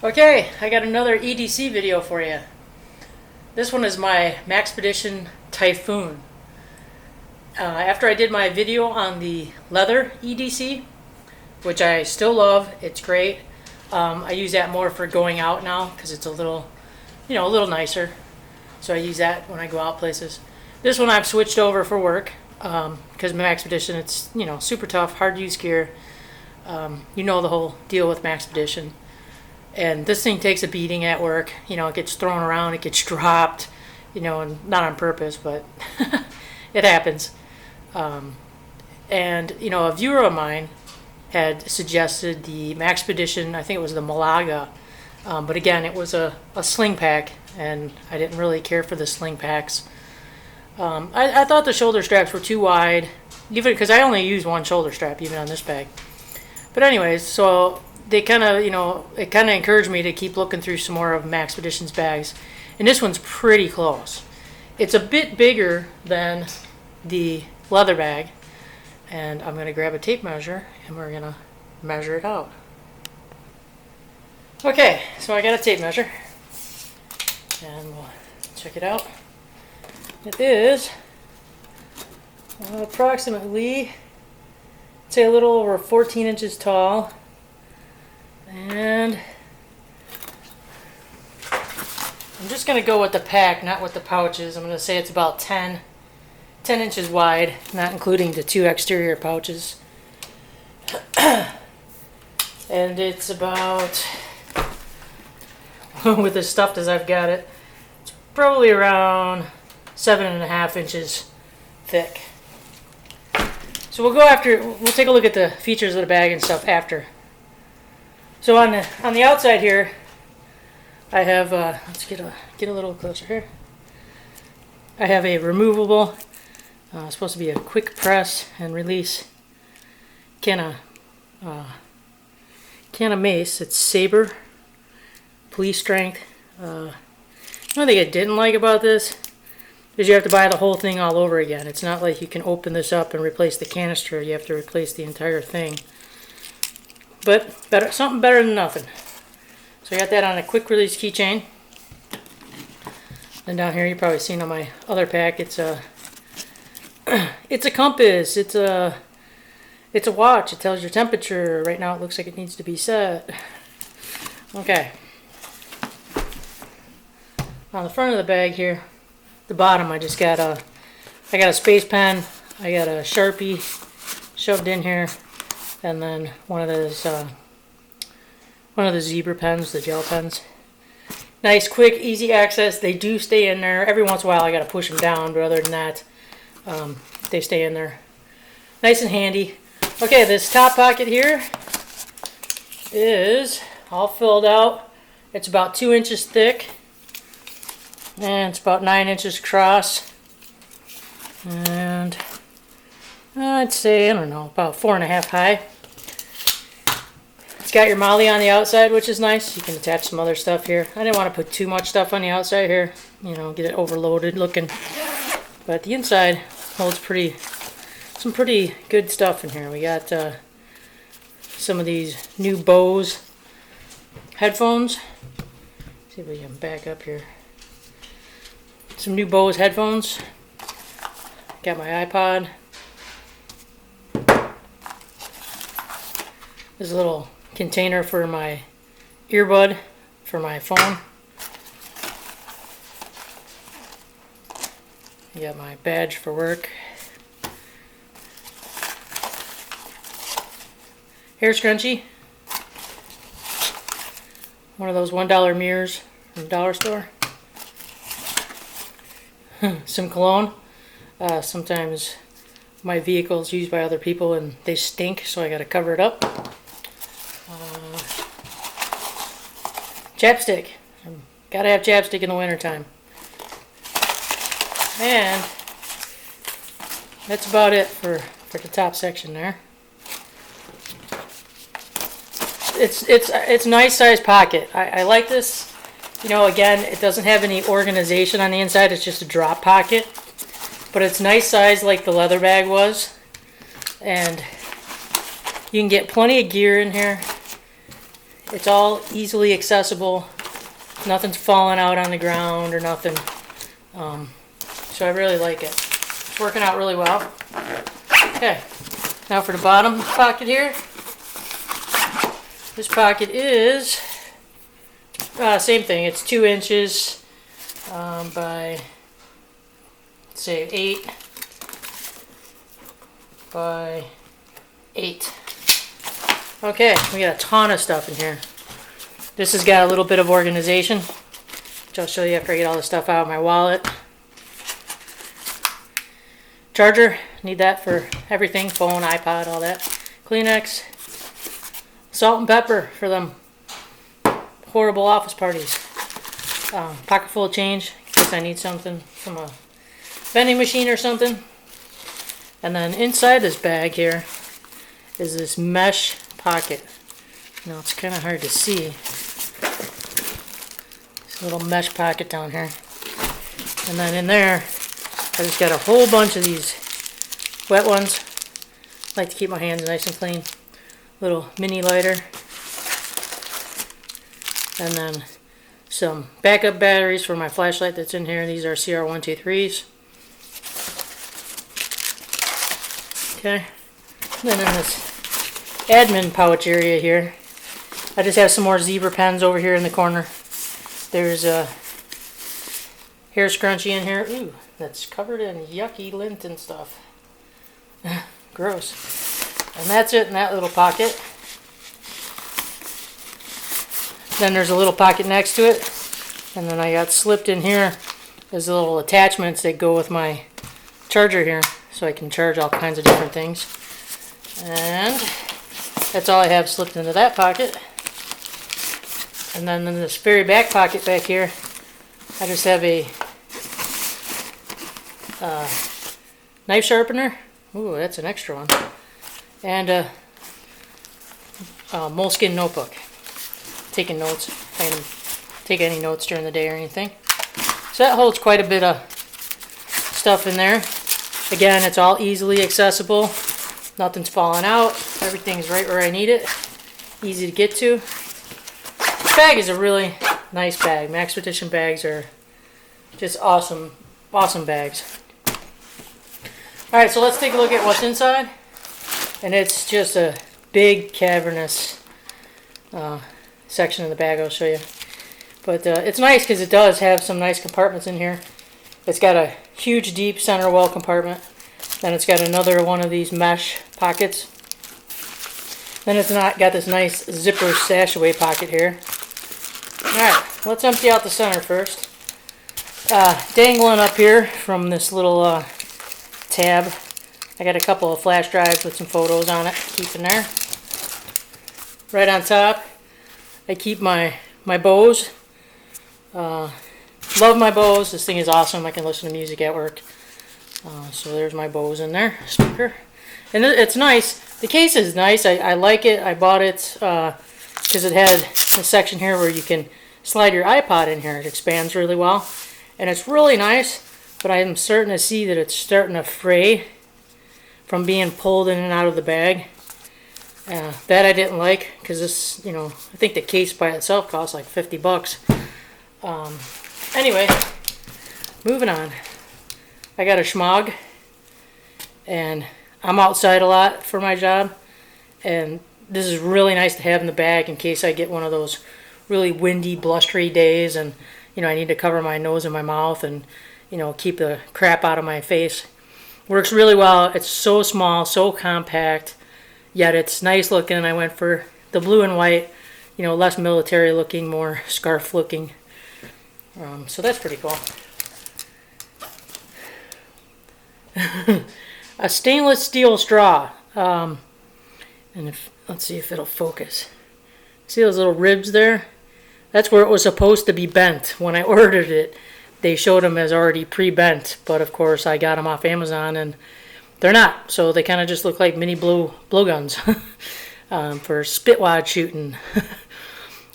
Okay, I got another EDC video for you. This one is my Maxpedition Typhoon. After I did my video on the leather EDC, which I still love, it's great. I use that more for going out now because it's a little nicer. So I use that when I go out places. This one I've switched over for work because Maxpedition, it's super tough, hard to use gear. You know the whole deal with Maxpedition. And this thing takes a beating at work. It gets thrown around, it gets dropped, and not on purpose, but it happens. And a viewer of mine had suggested the Maxpedition, I think it was the Malaga, but again, it was a sling pack, and I didn't really care for the sling packs. I thought the shoulder straps were too wide, even because I only use one shoulder strap, even on this bag. But anyways, so they kind of, it kind of encouraged me to keep looking through some more of Maxpedition's bags. And this one's pretty close. It's a bit bigger than the leather bag. And I'm going to grab a tape measure and we're going to measure it out. Okay, so I got a tape measure. And we'll check it out. It is approximately, say, a little over 14 inches tall. And I'm just going to go with the pack, not with the pouches. I'm going to say it's about 10 inches wide, not including the two exterior pouches. And it's about, with as stuffed as I've got it, it's probably around 7.5 inches thick. So we'll take a look at the features of the bag and stuff after. So on the outside here, I have let's get a little closer here. I have a removable, supposed to be a quick press and release can of mace. It's Saber, police strength. One thing I didn't like about this is you have to buy the whole thing all over again. It's not like you can open this up and replace the canister. You have to replace the entire thing. But something better than nothing. So I got that on a quick release keychain. And down here, you've probably seen on my other pack, it's a compass. It's a watch. It tells your temperature. Right now, it looks like it needs to be set. Okay. On the front of the bag here, the bottom, I got a space pen. I got a Sharpie shoved in here. And then one of the zebra pens, the gel pens. Nice, quick, easy access. They do stay in there. Every once in a while I got to push them down, but other than that, they stay in there. Nice and handy. Okay, this top pocket here is all filled out. It's about 2 inches thick. And it's about 9 inches across. And I'd say, I don't know, about 4.5 high. It's got your MOLLE on the outside, which is nice. You can attach some other stuff here. I didn't want to put too much stuff on the outside here, get it overloaded looking. But the inside holds some pretty good stuff in here. We got some of these new Bose headphones. Let's see if we can back up here. Some new Bose headphones. Got my iPod. There's a little container for my earbud for my phone. I got my badge for work. Hair scrunchie. One of those $1 mirrors from the dollar store. Some cologne. Sometimes my vehicle is used by other people and they stink, so I gotta cover it up. Chapstick. Gotta have chapstick in the wintertime. And that's about it for the top section there. It's a nice size pocket. I like this. Again, it doesn't have any organization on the inside. It's just a drop pocket. But it's nice size like the leather bag was. And you can get plenty of gear in here. It's all easily accessible. Nothing's falling out on the ground or nothing. So I really like it. It's working out really well. Okay, now for the bottom pocket here. This pocket is same thing. It's 2 inches by, say, 8 by 8. Okay, we got a ton of stuff in here. This has got a little bit of organization, which I'll show you after I get all the stuff out of my wallet. Charger, need that for everything, phone, iPod, all that. Kleenex. Salt and pepper for them horrible office parties. Pocket full of change in case I need something from a vending machine or something. And then inside this bag here is this mesh pocket. Now it's kind of hard to see. This little mesh pocket down here. And then in there, I just got a whole bunch of these wet ones. I like to keep my hands nice and clean. Little mini lighter. And then some backup batteries for my flashlight that's in here. These are CR123s. Okay. And then in this admin pouch area here, I just have some more zebra pens over here in the corner. There's a hair scrunchie in here. Ooh, that's covered in yucky lint and stuff. Gross. And that's it in that little pocket. Then there's a little pocket next to it. And then I got slipped in here is the little attachments that go with my charger here. So I can charge all kinds of different things. And that's all I have slipped into that pocket. And then in this very back pocket back here, I just have a knife sharpener. Ooh, that's an extra one. And a moleskin notebook. Taking notes. I can take any notes during the day or anything. So that holds quite a bit of stuff in there. Again, it's all easily accessible. Nothing's falling out. Everything's right where I need it. Easy to get to. This bag is a really nice bag. Maxpedition bags are just awesome, awesome bags. Alright, so let's take a look at what's inside. And it's just a big cavernous section of the bag I'll show you. But it's nice because it does have some nice compartments in here. It's got a huge deep center well compartment. Then it's got another one of these mesh pockets. Then it's got this nice zipper stash away pocket here. Alright, let's empty out the center first. Dangling up here from this little tab, I got a couple of flash drives with some photos on it, keep in there. Right on top, I keep my Bose. Love my Bose. This thing is awesome. I can listen to music at work. So there's my Bose in there, speaker. And it's nice. The case is nice. I like it. I bought it because it had a section here where you can slide your iPod in here. It expands really well. And it's really nice, but I'm starting to see that it's starting to fray from being pulled in and out of the bag. That I didn't like because this, I think the case by itself costs like 50 bucks. Anyway, moving on. I got a Schmog, and I'm outside a lot for my job, and this is really nice to have in the bag in case I get one of those really windy, blustery days, and I need to cover my nose and my mouth, and keep the crap out of my face. Works really well. It's so small, so compact, yet it's nice looking. I went for the blue and white, less military looking, more scarf looking. So that's pretty cool. A stainless steel straw. And let's see if it'll focus. See those little ribs there? That's where it was supposed to be bent. When I ordered it, they showed them as already pre-bent, but of course I got them off Amazon and they're not. So they kind of just look like mini blowguns for spitwad shooting.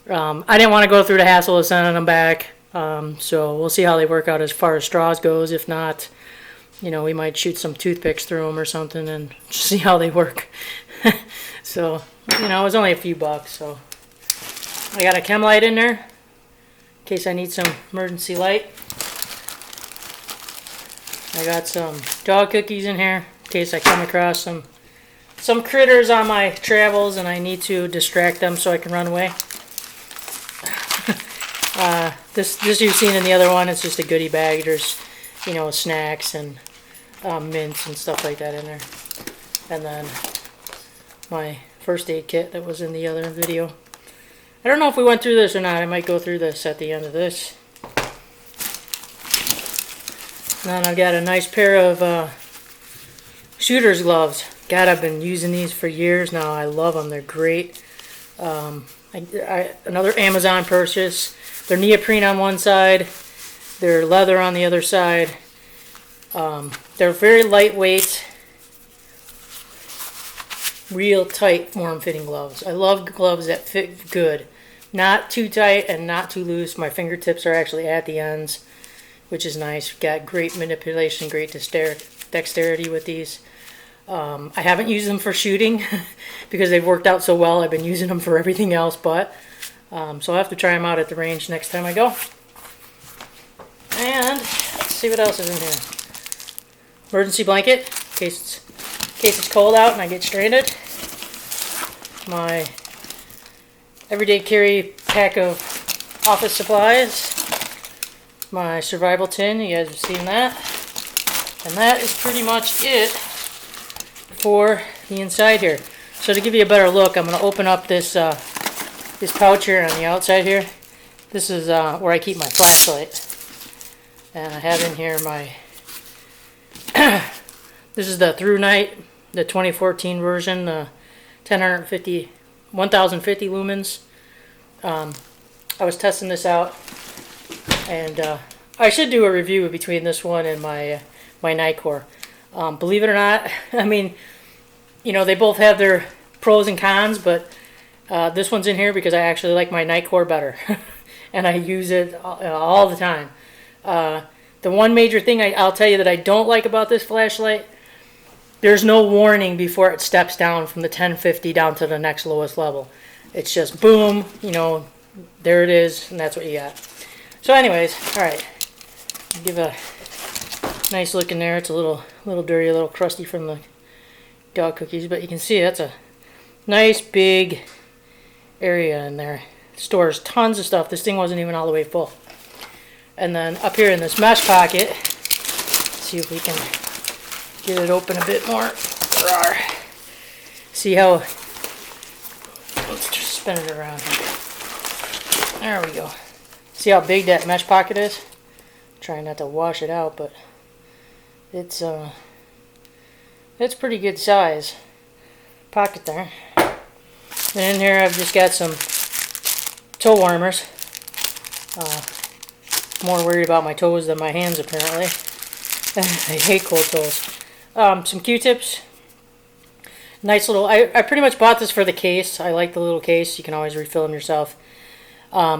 I didn't want to go through the hassle of sending them back. So we'll see how they work out as far as straws goes. If not, we might shoot some toothpicks through them or something and see how they work. So, it was only a few bucks. So I got a chem light in there in case I need some emergency light. I got some dog cookies in here in case I come across some critters on my travels and I need to distract them so I can run away. This you've seen in the other one. It's just a goodie bag. There's, you know, snacks and mints and stuff like that in there. And then my first aid kit that was in the other video. I don't know if we went through this or not. I might go through this at the end of this. And then I've got a nice pair of shooter's gloves. God, I've been using these for years now. I love them. They're great. Another Amazon purchase. They're neoprene on one side. They're leather on the other side. They're very lightweight, real tight form-fitting gloves. I love gloves that fit good. Not too tight and not too loose. My fingertips are actually at the ends, which is nice. Got great manipulation, great dexterity with these. I haven't used them for shooting because they've worked out so well. I've been using them for everything else, but so I'll have to try them out at the range next time I go. And let's see what else is in here. Emergency blanket in case it's cold out and I get stranded. My everyday carry pack of office supplies. My survival tin, you guys have seen that. And that is pretty much it for the inside here. So to give you a better look, I'm going to open up this this pouch here on the outside here. This is where I keep my flashlight. And I have in here my this is the Through Night, the 2014 version, the 1050 lumens. I was testing this out, and I should do a review between this one and my my Nightcore. Believe it or not, I mean, you know, they both have their pros and cons, but this one's in here because I actually like my Nightcore better, and I use it all the time. The one major thing I'll tell you that I don't like about this flashlight, there's no warning before it steps down from the 1050 down to the next lowest level. It's just boom, you know, there it is, and that's what you got. So anyways, alright, give a nice look in there. It's a little dirty, a little crusty from the dog cookies, but you can see that's a nice big area in there. It stores tons of stuff. This thing wasn't even all the way full. And then up here in this mesh pocket, let's see if we can get it open a bit more. See how, let's just spin it around here. There we go. See how big that mesh pocket is? Trying not to wash it out, but it's pretty good size pocket there. And in here I've just got some toe warmers. More worried about my toes than my hands apparently. I hate cold toes. Some Q-tips. Nice little, I pretty much bought this for the case. I like the little case. You can always refill them yourself.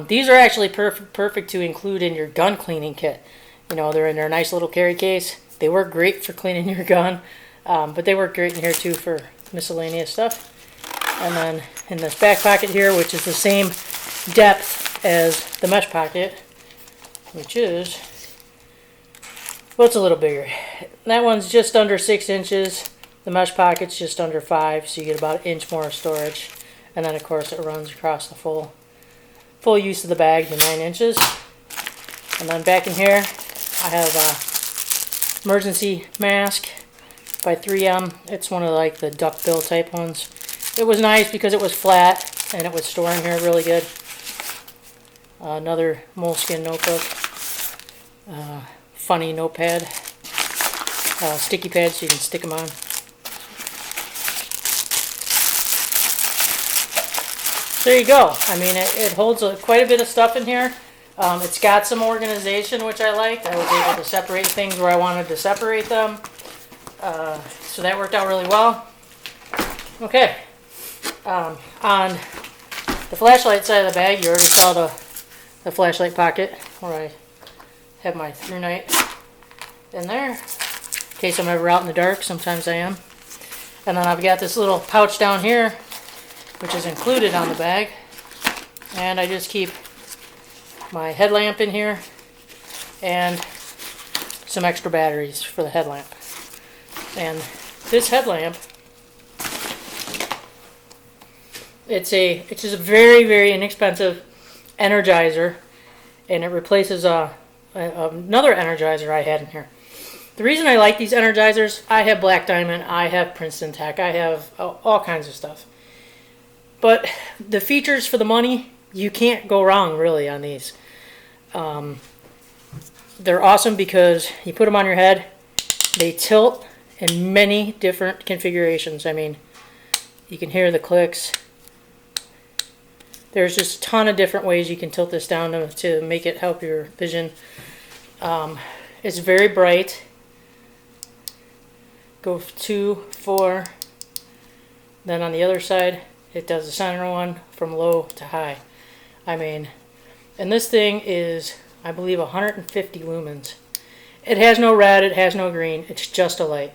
These are actually perfect to include in your gun cleaning kit. You know, they're in their nice little carry case. They work great for cleaning your gun, but they work great in here too for miscellaneous stuff. And then in this back pocket here, which is the same depth as the mesh pocket, which is, well, it's a little bigger. That one's just under 6 inches. The mesh pocket's just under 5, so you get about an inch more of storage. And then of course it runs across the full use of the bag to 9 inches. And then back in here I have a emergency mask by 3M. It's one of like the duckbill type ones. It was nice because it was flat and it would store in here really good. Another moleskin notebook. Funny notepad. Sticky pads so you can stick them on. There you go. I mean, it holds quite a bit of stuff in here. It's got some organization, which I liked. I was able to separate things where I wanted to separate them. So that worked out really well. Okay. On the flashlight side of the bag, you already saw the flashlight pocket where I have my Through Night in there. In case I'm ever out in the dark, sometimes I am. And then I've got this little pouch down here, which is included on the bag. And I just keep my headlamp in here and some extra batteries for the headlamp. And this headlamp, it's just a very, very inexpensive energizer, and it replaces another energizer I had in here. The reason I like these energizers, I have Black Diamond, I have Princeton Tech, I have all kinds of stuff. But the features for the money, you can't go wrong really on these. They're awesome because you put them on your head, they tilt in many different configurations. I mean, you can hear the clicks. There's just a ton of different ways you can tilt this down to make it help your vision. It's very bright. Go 2, 4. Then on the other side, it does the center one from low to high. I mean, and this thing is, I believe, 150 lumens. It has no red, it has no green, it's just a light.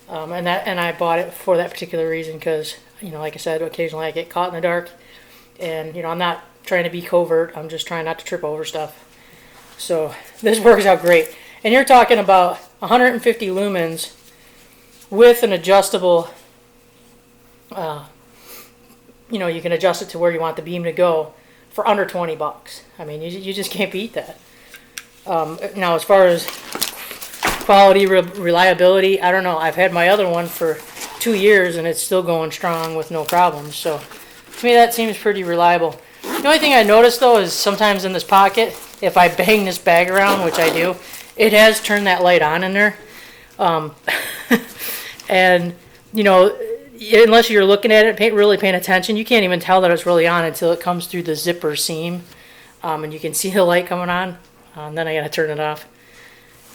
And I bought it for that particular reason because, you know, like I said, occasionally I get caught in the dark, and, you know, I'm not trying to be covert, I'm just trying not to trip over stuff. So this works out great. And you're talking about 150 lumens with an adjustable, you know, you can adjust it to where you want the beam to go for under 20 bucks. I mean, you just can't beat that. Now, as far as quality, reliability, I don't know. I've had my other one for 2 years and it's still going strong with no problems. So to me, that seems pretty reliable. The only thing I noticed though is sometimes in this pocket, if I bang this bag around, which I do, it has turned that light on in there. And, you know, unless you're looking at it, really paying attention, you can't even tell that it's really on until it comes through the zipper seam. And you can see the light coming on. And then I gotta turn it off.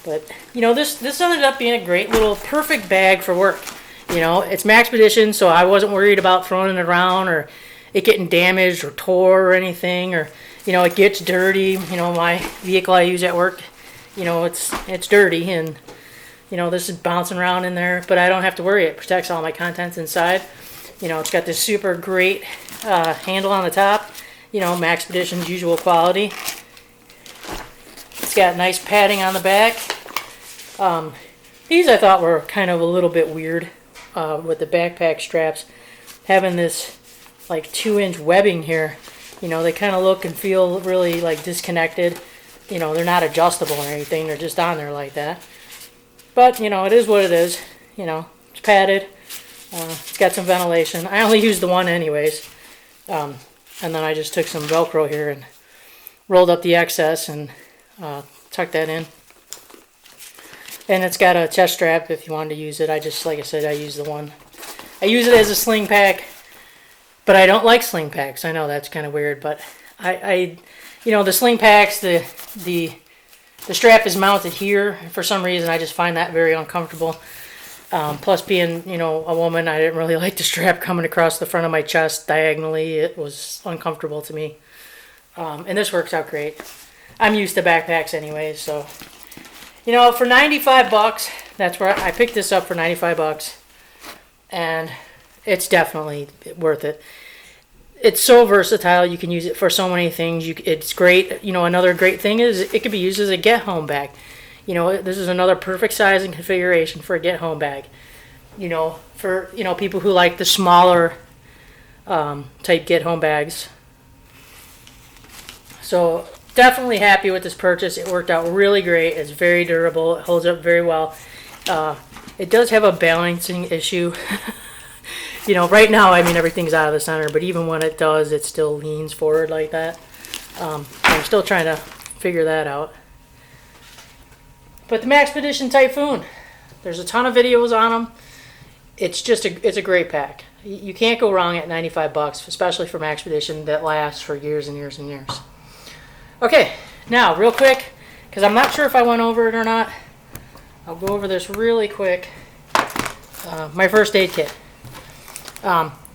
But, you know, this ended up being a great little perfect bag for work. You know, it's Maxpedition, so I wasn't worried about throwing it around or it getting damaged or tore or anything, or, you know, it gets dirty. You know, my vehicle I use at work, you know, it's dirty, and, you know, this is bouncing around in there, but I don't have to worry. It protects all my contents inside. You know, it's got this super great handle on the top, you know, Maxpedition's usual quality. It's got nice padding on the back. These I thought were kind of a little bit weird with the backpack straps. Having this like 2-inch webbing here, you know, they kind of look and feel really like disconnected. You know, they're not adjustable or anything, they're just on there like that. But, you know, it is what it is. You know, it's padded. It's got some ventilation. I only used the one anyways. And then I just took some Velcro here and rolled up the excess and tucked that in. And it's got a chest strap if you wanted to use it. I just, like I said, I use the one. I use it as a sling pack, but I don't like sling packs. I know that's kind of weird, but I you know, the sling packs, the strap is mounted here. For some reason, I just find that very uncomfortable. Plus, being, you know, a woman, I didn't really like the strap coming across the front of my chest diagonally. It was uncomfortable to me. And this works out great. I'm used to backpacks anyway, so, you know, for 95 bucks, that's where I picked this up for 95 bucks, and it's definitely worth it. It's so versatile. You can use it for so many things. It's great. You know, another great thing is it could be used as a get-home bag. You know, this is another perfect size and configuration for a get-home bag. You know, for, you know, people who like the smaller type get-home bags. So definitely happy with this purchase. It worked out really great. It's very durable. It holds up very well. It does have a balancing issue. You know, right now, I mean, everything's out of the center, but even when it does, it still leans forward like that. I'm still trying to figure that out. But the Maxpedition Typhoon, there's a ton of videos on them. It's just it's a great pack. You can't go wrong at 95 bucks, especially for Maxpedition that lasts for years and years and years. Okay, now real quick, because I'm not sure if I went over it or not, I'll go over this really quick. My first aid kit.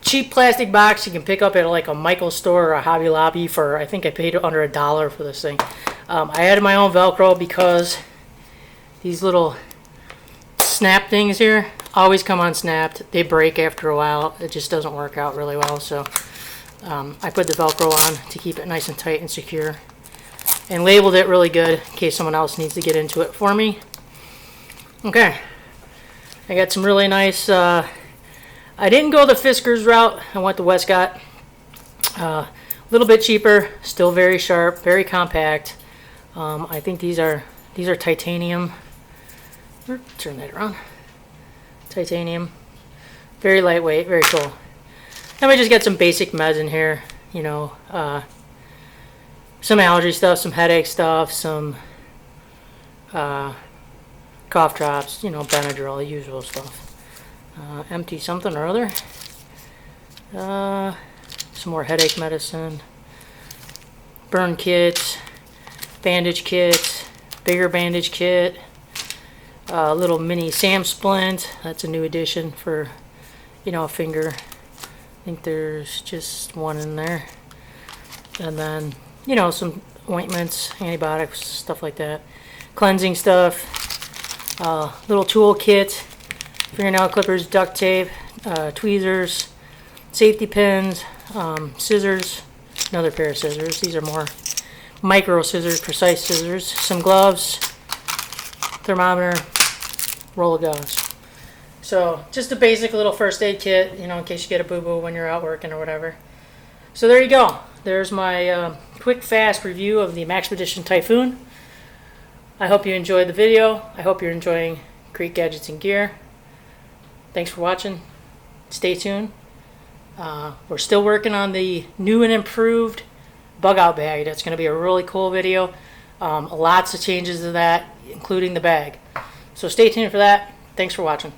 Cheap plastic box you can pick up at like a Michael's store or a Hobby Lobby for, I think I paid under $1 for this thing. I added my own Velcro because these little snap things here always come unsnapped. They break after a while. It just doesn't work out really well. So I put the Velcro on to keep it nice and tight and secure, and labeled it really good in case someone else needs to get into it for me. Okay, I got some really nice, I didn't go the Fiskars route, I went the Westcott. A little bit cheaper, still very sharp, very compact. I think these are titanium. Turn that around. Titanium. Very lightweight, very cool. And we just get some basic meds in here, you know, some allergy stuff, some headache stuff, some cough drops, you know, Benadryl, the usual stuff. Empty something or other. Some more headache medicine. Burn kits, bandage kits, bigger bandage kit. Little mini Sam splint. That's a new addition for, you know, a finger. I think there's just one in there. And then, you know, some ointments, antibiotics, stuff like that. Cleansing stuff. Little tool kit. Fingernail clippers, duct tape, tweezers, safety pins, scissors, another pair of scissors. These are more micro scissors, precise scissors. Some gloves, thermometer, roll of gauze. So just a basic little first aid kit, you know, in case you get a boo-boo when you're out working or whatever. So there you go. There's my quick, fast review of the Maxpedition Typhoon. I hope you enjoyed the video. I hope you're enjoying Great Gadgets and Gear. Thanks for watching. Stay tuned. We're still working on the new and improved bug out bag. That's going to be a really cool video. Lots of changes to that, including the bag. So stay tuned for that. Thanks for watching.